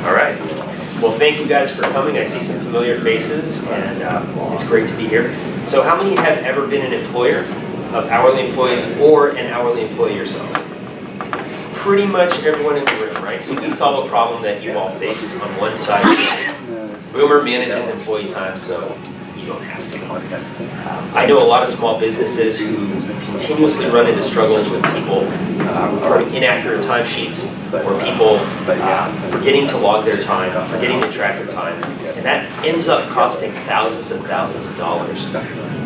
All right. Well, thank you guys for coming. I see some familiar faces, and it's great to be here. So how many have ever been an employer of hourly employees or an hourly employee yourselves? Pretty much everyone in the room, right? So we solve a problem that you've all faced on one side. Boomr manages employee time, so you don't have to. I know a lot of small businesses who continuously run into struggles with people reporting inaccurate timesheets, or people forgetting to log their time, forgetting to track their time, and that ends up costing thousands and thousands of dollars.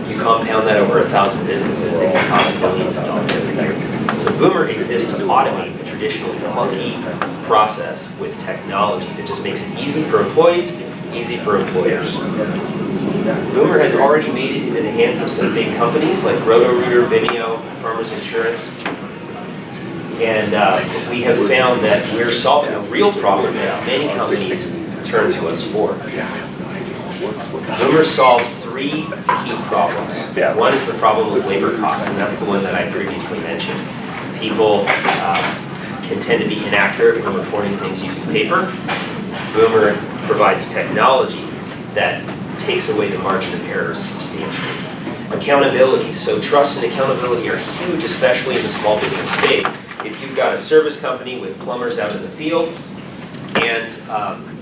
You compound that over 1,000 businesses, it can cost millions of dollars every year. So Boomr exists to automate the traditionally clunky process with technology that just makes it easy for employees, easy for employers. Boomr has already made it into the hands of some big companies like Roto-Rooter, Vimeo, Farmers Insurance. And we have found that we're solving a real problem that many companies turn to us for. Boomr solves three key problems. One is the problem of labor costs, and that's the one that I previously mentioned. People can tend to be inaccurate when reporting things using paper. Boomr provides technology that takes away the margin of error substantially. Accountability. So trust and accountability are huge, especially in the small business space. If you've got a service company with plumbers out in the field, and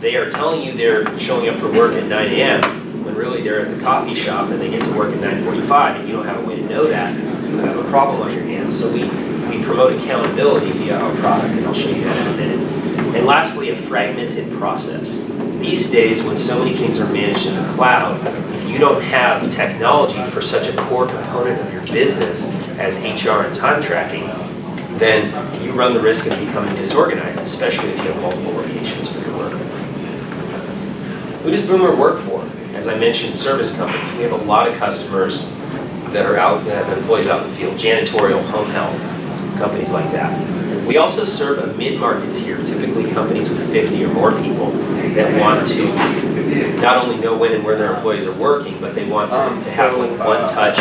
they are telling you they're showing up for work at 9 a.m., when really they're at the coffee shop and they get to work at 9:45, and you don't have a way to know that, you have a problem on your hands. So we promote accountability via our product, and I'll show you that in a minute. And lastly, a fragmented process. These days, when so many things are managed in the cloud, if you don't have technology for such a core component of your business as HR and time tracking, then you run the risk of becoming disorganized, especially if you have multiple locations for your work. Who does Boomr work for? As I mentioned, service companies. We have a lot of customers that are out, that have employees out in the field, janitorial, home health, companies like that. We also serve a mid-market tier, typically companies with 50 or more people that want to not only know when and where their employees are working, but they want to have like one-touch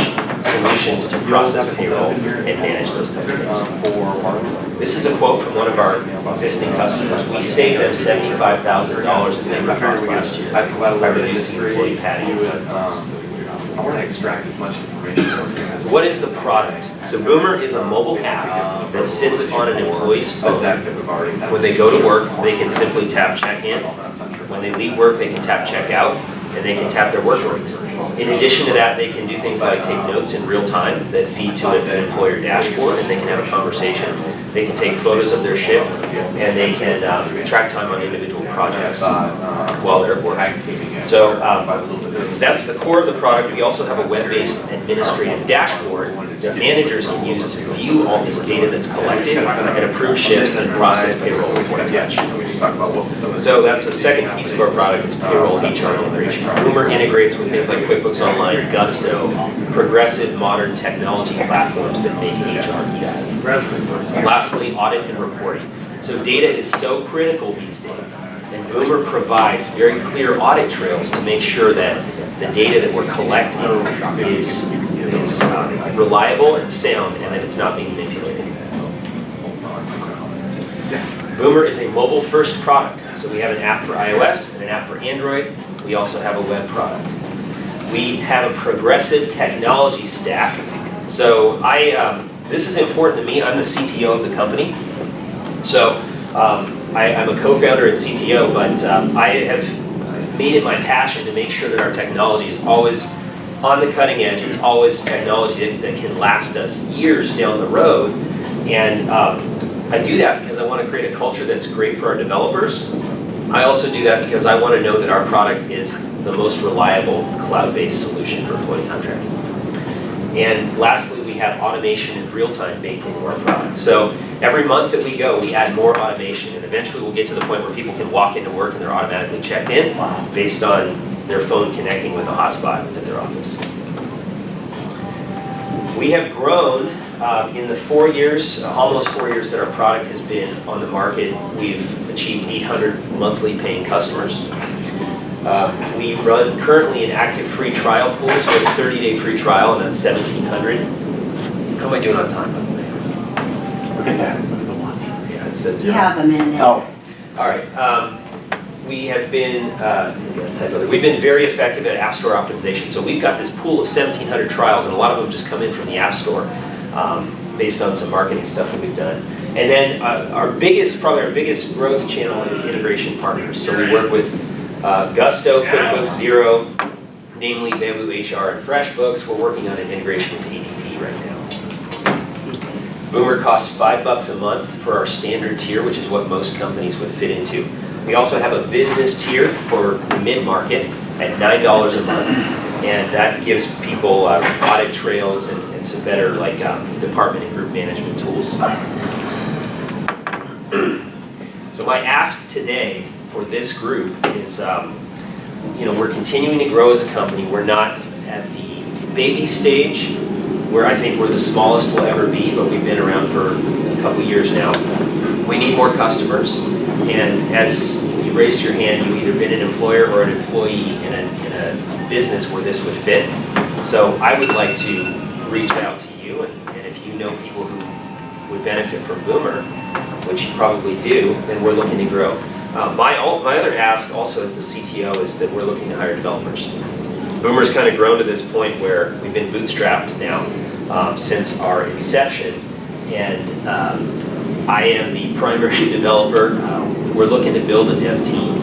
solutions to process payroll and manage those types of things. This is a quote from one of our existing customers. We saved them $75,000 in labor costs last year by reducing employee padding and time. I want to extract as much information as what is the product? So Boomr is a mobile app that sits on an employee's phone. When they go to work, they can simply tap check in. When they leave work, they can tap check out, and they can tap their work breaks. In addition to that, they can do things like take notes in real time that feed to an employer dashboard, and they can have a conversation. They can take photos of their shift, and they can track time on individual projects while they're at work. So that's the core of the product. We also have a web-based administrative dashboard that managers can use to view all this data that's collected and approve shifts and process payroll report attach. So that's the second piece of our product is payroll HR integration. Boomr integrates with things like QuickBooks Online, Gusto, progressive modern technology platforms that make HR easy. Lastly, audit and reporting. So data is so critical these days, and Boomr provides very clear audit trails to make sure that the data that we're collecting is reliable and sound, and that it's not being manipulated. Boomr is a mobile-first product. So we have an app for iOS and an app for Android. We also have a web product. We have a progressive technology stack. So this is important to me. I'm the CTO of the company. So I'm a co-founder and CTO, but I have made it my passion to make sure that our technology is always on the cutting edge. It's always technology that can last us years down the road. And I do that because I want to create a culture that's great for our developers. I also do that because I want to know that our product is the most reliable cloud-based solution for employee time tracking. And lastly, we have automation in real time baked into our product. So every month that we go, we add more automation, and eventually we'll get to the point where people can walk into work and they're automatically checked in based on their phone connecting with a hotspot at their office. We have grown in the 4 years, almost 4 years that our product has been on the market. We've achieved 800 monthly paying customers. We run currently an active free trial pool, so we have a 30-day free trial, and that's 1,700. How am I doing on time, by the way? Look at that. Look at the watch. Yeah, it says You 0. have a minute. Oh, All right. We have been, we've been very effective at App Store optimization. So we've got this pool of 1,700 trials, and a lot of them just come in from the App Store based on some marketing stuff that we've done. And then probably our biggest growth channel is integration partners. So we work with Gusto, QuickBooks, Xero, namely Bamboo HR and FreshBooks. We're working on an integration with ADP right now. Boomr costs $5 a month for our standard tier, which is what most companies would fit into. We also have a business tier for the mid-market at $9 a month, and that gives people audit trails and some better department and group management tools. So my ask today for this group is, we're continuing to grow as a company. We're not at the baby stage where I think we're the smallest we'll ever be, but we've been around for a couple years now. We need more customers, and as you raised your hand, you've either been an employer or an employee in a business where this would fit. So I would like to reach out to you, and if you know people who would benefit from Boomr, which you probably do, then we're looking to grow. My other ask also as the CTO is that we're looking to hire developers. Boomr's kind of grown to this point where we've been bootstrapped now since our inception, and I am the primary developer. We're looking to build a dev team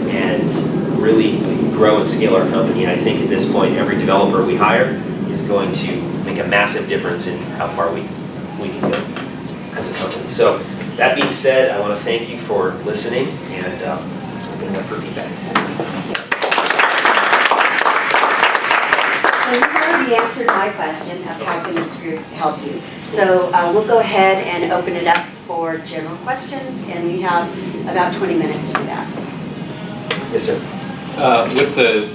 and really grow and scale our company. And I think at this point, every developer we hire is going to make a massive difference in how far we can go as a company. So that being said, I want to thank you for listening, and open it up for feedback. So you've already answered my question of how can this group help you. So we'll go ahead and open it up for general questions, and we have about 20 minutes for that. Yes, sir. With the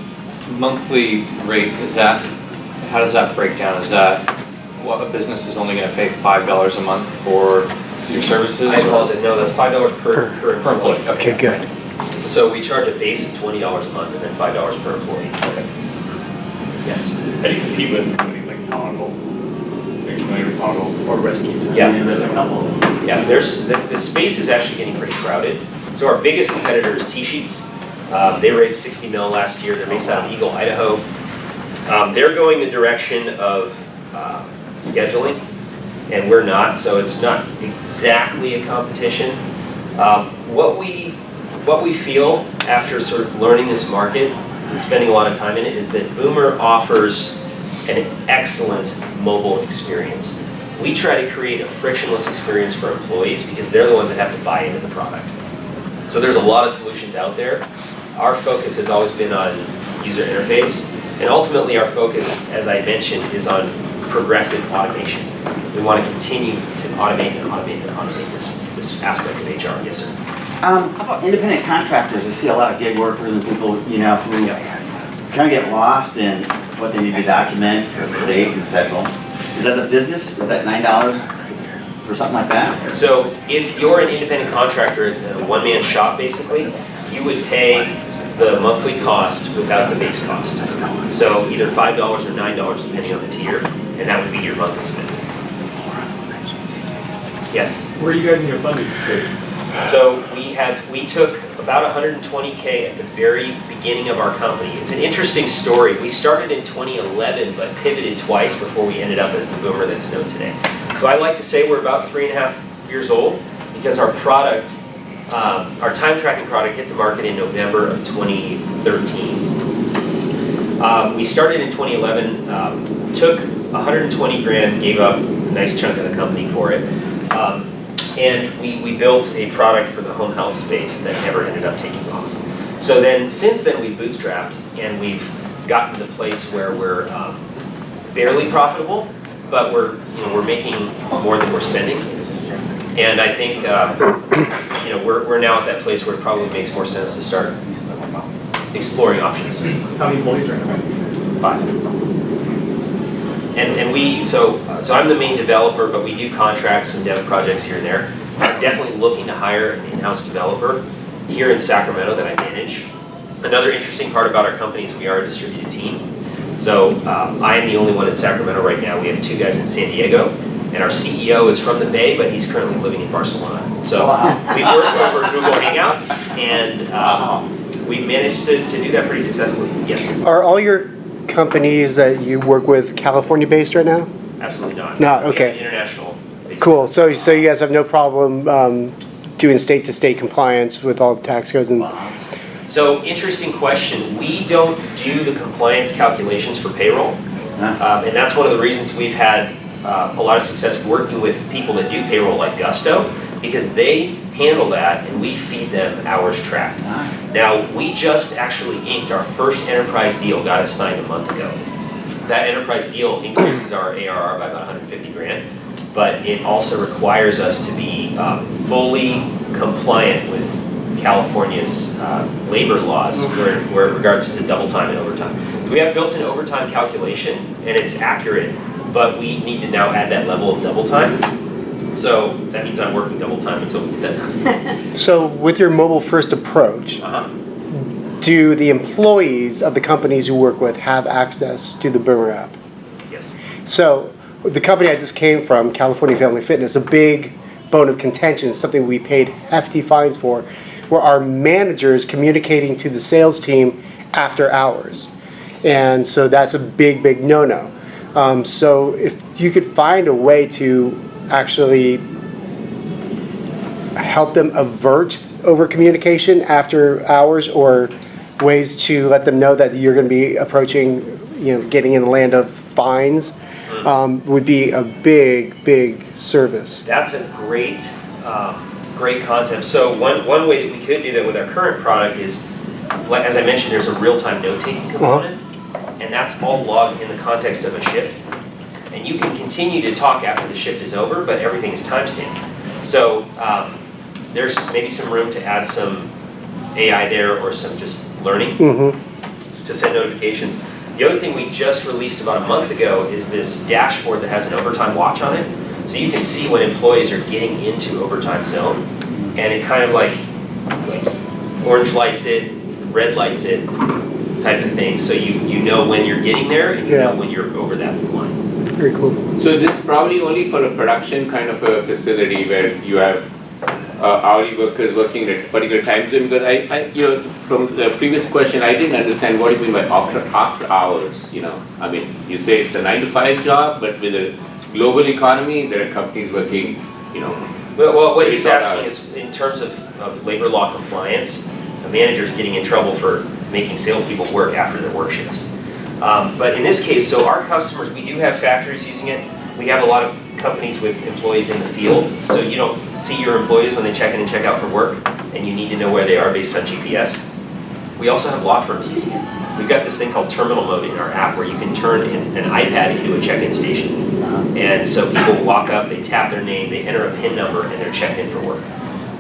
monthly rate, how does that break down? Is that what a business is only going to pay $5 a month for your services? I apologize. No, that's $5 per employee. okay, good. So we charge a base of $20 a month and then $5 per employee. Okay. Yes. How do you compete with companies like Toggle? Are you familiar with Toggle or Rescue? Yeah. There's a couple. Yeah, the space is actually getting pretty crowded. So our biggest competitor is T-Sheets. They raised 60 mil last year. They're based out of Eagle, Idaho. They're going the direction of scheduling, and we're not, so it's not exactly a competition. What we feel after sort of learning this market and spending a lot of time in it is that Boomr offers an excellent mobile experience. We try to create a frictionless experience for employees because they're the ones that have to buy into the product. So there's a lot of solutions out there. Our focus has always been on user interface, and ultimately our focus, as I mentioned, is on progressive automation. We want to continue to automate and automate and automate this aspect of HR. Yes, sir. How about independent contractors? I see a lot of gig workers and people, who kind of get lost in what they need to document for the state and federal. Is that the business? Is that $9 for something like that? So if you're an independent contractor, a one-man shop basically, you would pay the monthly cost without the base cost. So either $5 or $9 depending on the tier, and that would be your monthly spend. Yes? Where are you guys in your funding? So we took about 120K at the very beginning of our company. It's an interesting story. We started in 2011, but pivoted twice before we ended up as the Boomr that's known today. So I like to say we're about 3.5 years old because our product, our time tracking product hit the market in November of 2013. We started in 2011, took 120 grand, gave up a nice chunk of the company for it. And we built a product for the home health space that never ended up taking off. So then, since then, we've bootstrapped, and we've gotten to the place where we're barely profitable, but we're making more than we're spending. And I think we're now at that place where it probably makes more sense to start exploring options. How many employees are in there? 5. And so I'm the main developer, but we do contracts and dev projects here and there. I'm definitely looking to hire an in-house developer here in Sacramento that I manage. Another interesting part about our company is we are a distributed team. So I am the only one in Sacramento right now. We have 2 guys in San Diego, And our CEO is from the Bay, but he's currently living in Barcelona. So Wow. we work over Google Hangouts, and we've managed to do that pretty successfully. Yes, Are all your companies that you work with California-based right now? absolutely not. No, We have okay. an international. basis. Cool. So you guys have no problem doing state-to-state compliance with all the tax codes and. So interesting question. We don't do the compliance calculations for payroll. And that's one of the reasons we've had a lot of success working with people that do payroll like Gusto, because they handle that and we feed them hours tracked. Now, we just actually inked our first enterprise deal, got us signed a month ago. That enterprise deal increases our ARR by about 150 grand, but it also requires us to be fully compliant with California's labor laws where it regards to double time and overtime. We have built-in overtime calculation and it's accurate, but we need to now add that level of double time. So that means I'm working double time until we get that done. So with your mobile-first approach, do the employees of the companies you work with have access to the Boomr app? Yes. So the company I just came from, California Family Fitness, a big bone of contention, something we paid hefty fines for, were our managers communicating to the sales team after hours. And so that's a big, big no-no. So if you could find a way to actually help them avert over communication after hours, or ways to let them know that you're going to be approaching, getting in the land of fines, would be a big, big service. That's a great, great concept. So one way that we could do that with our current product is, like, as I mentioned, there's a real-time note-taking component, and that's all logged in the context of a shift. And you can continue to talk after the shift is over, but everything is timestamped. So there's maybe some room to add some AI there, or some just learning to send notifications. The other thing we just released about a month ago is this dashboard that has an overtime watch on it. So you can see when employees are getting into overtime zone, and it kind of like orange lights it, red lights it type of thing. So you know when you're getting there, and you know when you're over that line. Very cool. So this is probably only for a production kind of a facility where you have hourly workers working at a particular time zone. Because I from the previous question, I didn't understand what you mean by after hours. I mean, you say it's a 9 to 5 job, but with a global economy, there are companies working, Well, what he's asking is, in terms of labor law compliance, a manager's getting in trouble for making salespeople work after their work shifts. But in this case, so our customers, we do have factories using it. We have a lot of companies with employees in the field, so you don't see your employees when they check in and check out for work, and you need to know where they are based on GPS. We also have law firms using it. We've got this thing called terminal mode in our app where you can turn an iPad into a check-in station. And so people walk up, they tap their name, they enter a PIN number, and they're checked in for work.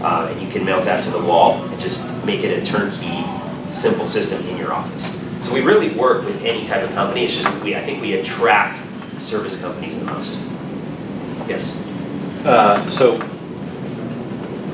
And you can mount that to the wall and just make it a turnkey, simple system in your office. So we really work with any type of company. It's just I think we attract service companies the most. Yes? So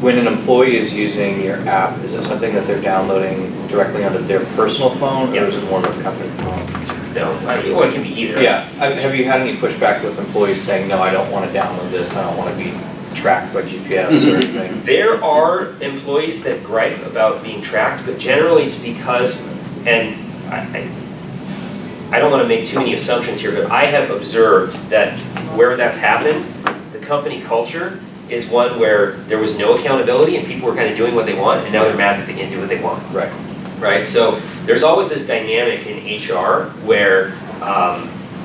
when an employee is using your app, is it something that they're downloading directly onto their personal phone, or is it more of a company phone? No, well, it can be either. Yeah. Have you had any pushback with employees saying, no, I don't want to download this, I don't want to be tracked by GPS or anything? There are employees that gripe about being tracked, but generally it's because, and I don't want to make too many assumptions here, but I have observed that where that's happened, the company culture is one where there was no accountability and people were kind of doing what they want, and now they're mad that they can't do what they want. Right. Right, so there's always this dynamic in HR where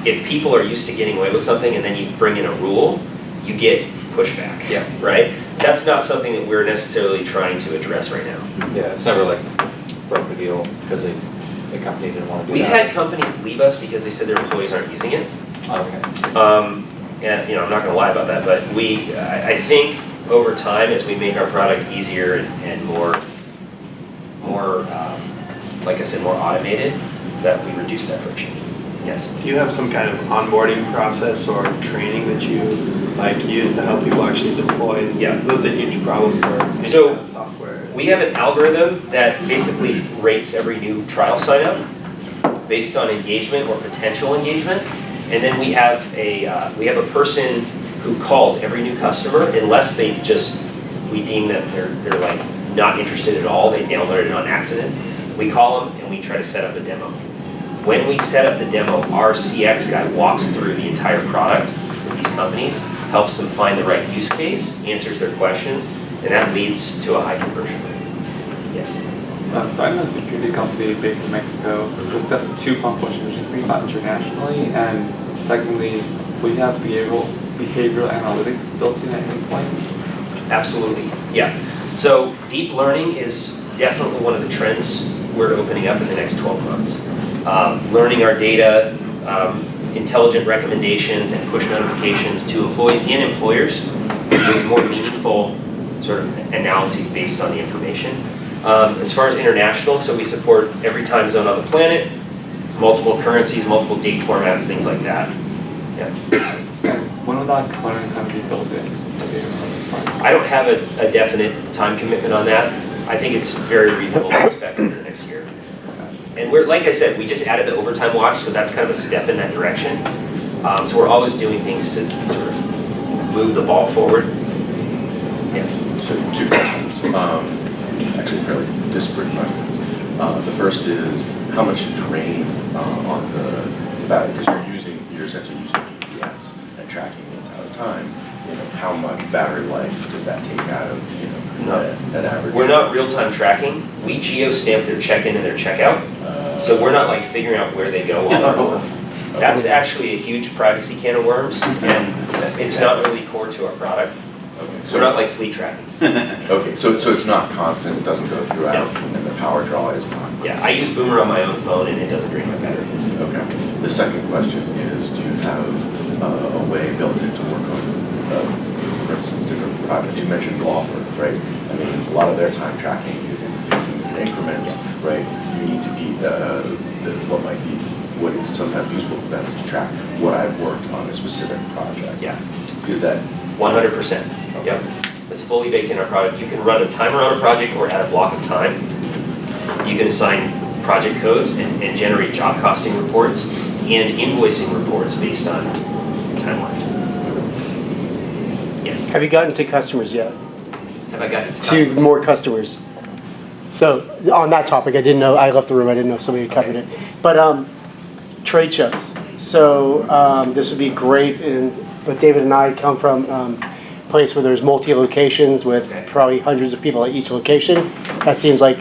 if people are used to getting away with something and then you bring in a rule, you get pushback. Yeah. Right? That's not something that we're necessarily trying to address right now. Yeah, it's never like broke the deal because the company didn't want to do We've that. had companies leave us because they said their employees aren't using it. Okay. And I'm not going to lie about that, but I think over time, as we make our product easier and more, like I said, more automated, that we reduce that friction. Yes. Do you have some kind of onboarding process or training that you use to help people actually deploy? Yeah. That's a huge problem for any So, kind of software. We have an algorithm that basically rates every new trial sign up based on engagement or potential engagement. And then we have a person who calls every new customer, unless they've just, we deem that they're like not interested at all, they downloaded it on accident. We call them and we try to set up a demo. When we set up the demo, our CX guy walks through the entire product with these companies, helps them find the right use case, answers their questions, and that leads to a high conversion rate. Yes. So I'm a security company based in Mexico. There's definitely two fun questions. We thought internationally, and secondly, we have behavioral analytics built in at endpoint. Absolutely, yeah. So deep learning is definitely one of the trends we're opening up in the next 12 months. Learning our data, intelligent recommendations and push notifications to employees and employers with more meaningful sort of analyses based on the information. As far as international, so we support every time zone on the planet, multiple currencies, multiple date formats, things like that. Yeah. And when will that component kind of be built in? I don't have a definite time commitment on that. I think it's very reasonable to expect in the next year. And we're, like I said, we just added the overtime watch, so that's kind of a step in that direction. So we're always doing things to sort of move the ball forward. Yes. So 2 questions. Actually fairly disparate questions. The first is how much to train on the battery, because you're essentially using GPS and tracking the entire time. How much battery life does that take out of an average? We're not real-time tracking. We geo-stamp their check-in and their check-out, so we're not like figuring out where they go while they're home. That's actually a huge privacy can of worms, and it's not really core to our product. Okay, So we're not like fleet tracking. Okay, so it's not constant, it doesn't go throughout, and the power draw is not. Yeah, I use Boomr on my own phone and it doesn't drain my battery. Okay. The second question is, do you have a way built in to work on, for instance, different projects? You mentioned law firms, right? I mean, a lot of their time tracking is in 15-minute increments, right? You need to be, what is sometimes useful for them is to track what I've worked on a specific project. Yeah. Is that? 100%. Yep. It's fully baked in our product. You can run a timer on a project or add a block of time. You can assign project codes and generate job costing reports and invoicing reports based on timeline. Yes. Have you gotten to customers yet? Have I gotten to To customers? more customers. So on that topic, I didn't know, I left the room, I didn't know if somebody had covered it. But trade shows. So this would be great, but David and I come from a place where there's multi-locations with probably hundreds of people at each location. That seems like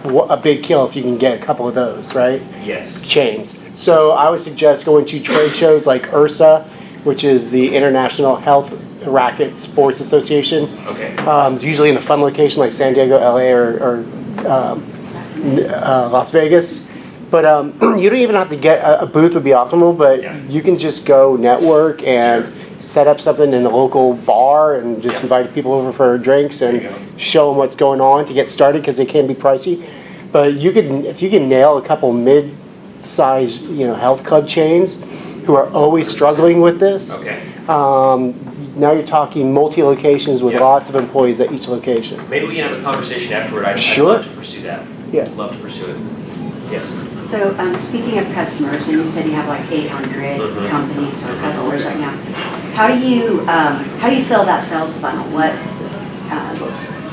a big kill if you can get a couple of those, right? Yes. Chains. So I would suggest going to trade shows like IRSA, which is the International Health Racket Sports Association. Okay. It's usually in a fun location like San Diego, LA, or Las Vegas. But you don't even have to get a booth would be optimal, but you can just go network and set up something in the local bar and just invite people over for drinks and show them what's going on to get started, because they can be pricey. But you can, if you can nail a couple mid-size, health club chains who are always struggling with this. Okay. Now you're talking multi-locations with lots of employees at each location. Maybe we can have a conversation afterward. I'd love to pursue that. Yeah. Love to pursue it. Yes. So speaking of customers, and you said you have like 800 companies or customers right now. How do you fill that sales funnel? What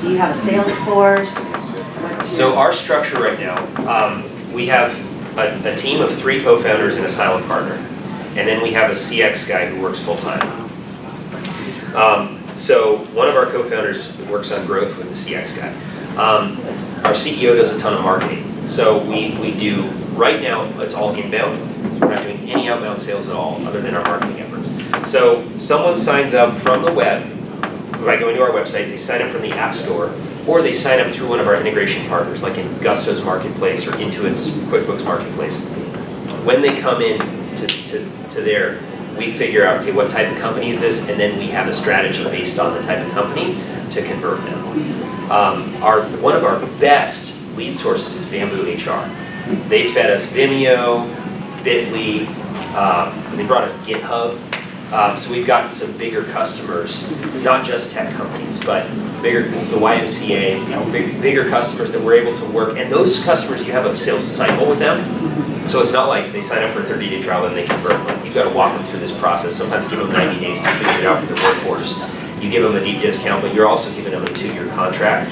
do you have a sales force? So our structure right now, we have a team of 3 co-founders and a silent partner, and then we have a CX guy who works full time. So one of our co-founders works on growth with the CX guy. Our CEO does a ton of marketing. So we do, right now, it's all inbound. We're not doing any outbound sales at all, other than our marketing efforts. So someone signs up from the web, by going to our website, they sign up from the App Store, or they sign up through one of our integration partners, like in Gusto's Marketplace or Intuit's QuickBooks Marketplace. When they come in to there, we figure out, okay, what type of company is this, and then we have a strategy based on the type of company to convert them. One of our best lead sources is Bamboo HR. They fed us Vimeo, Bitly, they brought us GitHub. So we've gotten some bigger customers, not just tech companies, but bigger, the YMCA, bigger customers that we're able to work. And those customers, you have a sales cycle with them. So it's not like they sign up for a 30-day trial and they convert. Like, you've got to walk them through this process. Sometimes give them 90 days to figure it out for their workforce. You give them a deep discount, but you're also giving them a 2-year contract.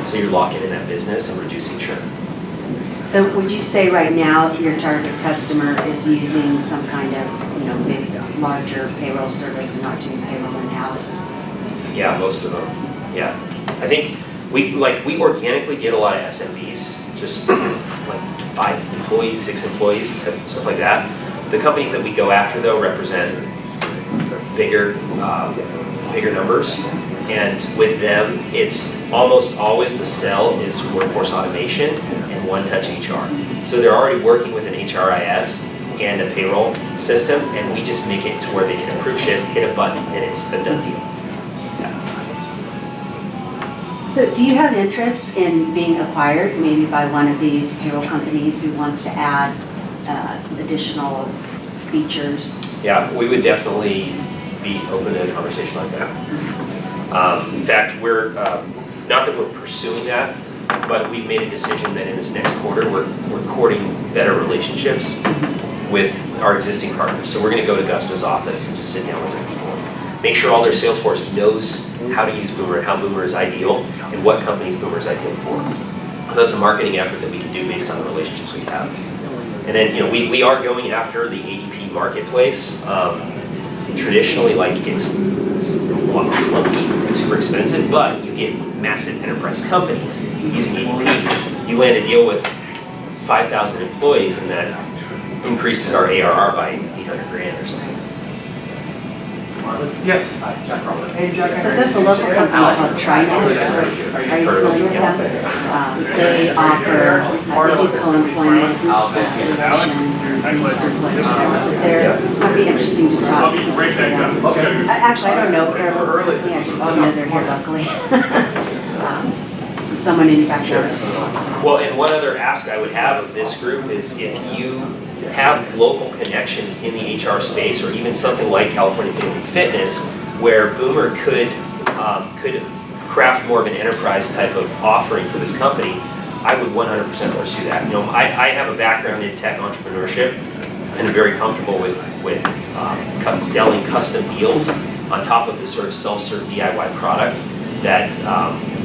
So you're locking in that business and reducing churn. So would you say right now your target customer is using some kind of, big, larger payroll service and not doing payroll in-house? Yeah, most of them. Yeah. I think we organically get a lot of SMBs, just like 5 employees, 6 employees, stuff like that. The companies that we go after, though, represent bigger numbers. And with them, it's almost always the sell is workforce automation and one-touch HR. So they're already working with an HRIS and a payroll system, and we just make it to where they can approve shifts, hit a button, and it's a done deal. Yeah. So do you have interest in being acquired maybe by one of these payroll companies who wants to add additional features? Yeah, we would definitely be open to a conversation like that. In fact, we're, not that we're pursuing that, but we've made a decision that in this next quarter, we're courting better relationships with our existing partners. So we're going to go to Gusto's office and just sit down with their people and make sure all their sales force knows how to use Boomr and how Boomr is ideal and what companies Boomr is ideal for. So that's a marketing effort that we can do based on the relationships we have. And then, we are going after the ADP marketplace. Traditionally, it's a lot clunky and super expensive, but you get massive enterprise companies using ADP. You land a deal with 5,000 employees, and that increases our ARR by 800 grand or something. Yes. So there's a local company called TriNet. Are you familiar with them? They offer, they do co-employment, They're might be interesting to talk. Actually, I don't know if they're local company, I just know they're here locally. Someone in your backyard. Well, and one other ask I would have of this group is if you have local connections in the HR space, or even something like California Family Fitness, where Boomr could craft more of an enterprise type of offering for this company, I would 100% pursue that. I have a background in tech entrepreneurship, and I'm very comfortable with selling custom deals on top of this sort of self-serve DIY product that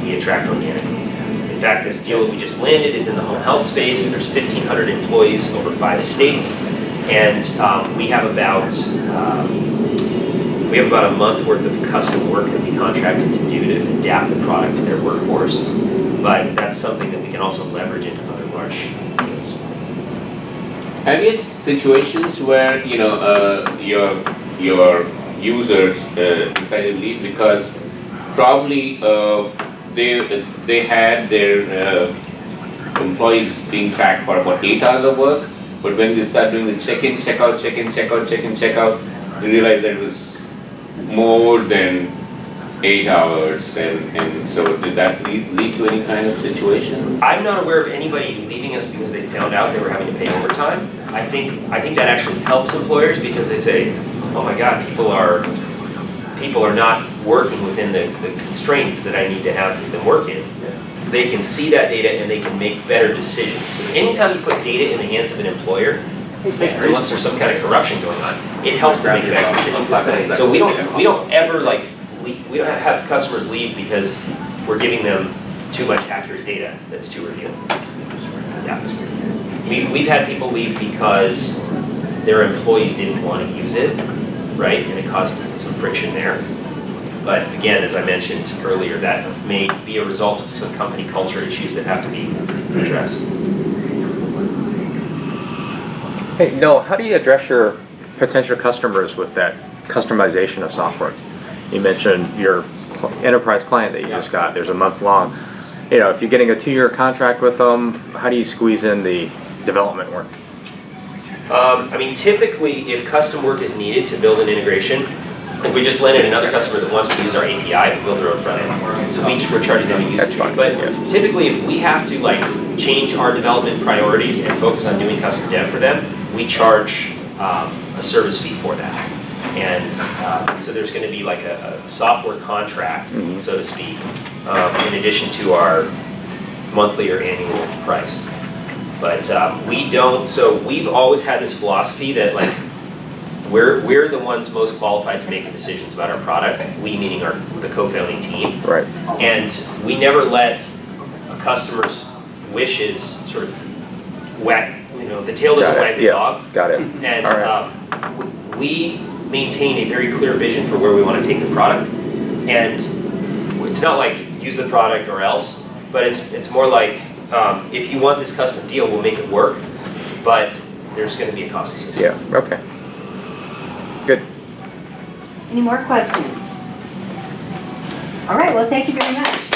we attract organically. In fact, this deal that we just landed is in the home health space. There's 1,500 employees over 5 states, and we have about a month worth of custom work that we contracted to do to adapt the product to their workforce. But that's something that we can also leverage into other large deals. Have you had situations where your users decided to leave because probably they had their employees being tracked for about 8 hours of work, but when they start doing the check-in, check-out, check-in, check-out, check-in, check-out, they realized that it was more than 8 hours, and so did that lead to any kind of situation? I'm not aware of anybody leaving us because they found out they were having to pay overtime. I think that actually helps employers because they say, oh my God, people are not working within the constraints that I need to have them work in. They can see that data and they can make better decisions. Anytime you put data in the hands of an employer, unless there's some kind of corruption going on, it helps them make better decisions. So we don't ever we don't have customers leave because we're giving them too much accurate data that's too revealing. Yeah. We've had people leave because their employees didn't want to use it, right? And it caused some friction there. But again, as I mentioned earlier, that may be a result of some company culture issues that have to be addressed. Hey, Noah, how do you address your potential customers with that customization of software? You mentioned your enterprise client that you just got, there's a month long. If you're getting a 2-year contract with them, how do you squeeze in the development work? Typically, if custom work is needed to build an integration, like we just landed another customer that wants to use our API to build their own front end. So we're charging them a usage fee. But typically, if we have to change our development priorities and focus on doing custom dev for them, we charge a service fee for that. And so there's going to be like a software contract, so to speak, in addition to our monthly or annual price. But we don't, so we've always had this philosophy that like, we're the ones most qualified to make the decisions about our product, we meaning the co-founding team. Right. And we never let a customer's wishes sort of whack, the tail doesn't wag the dog. Got it. And All right. we maintain a very clear vision for where we want to take the product. And it's not like use the product or else, but it's more like if you want this custom deal, we'll make it work, but there's going to be a cost associated. Yeah, okay. Good. Any more questions? All right, well, thank you very much.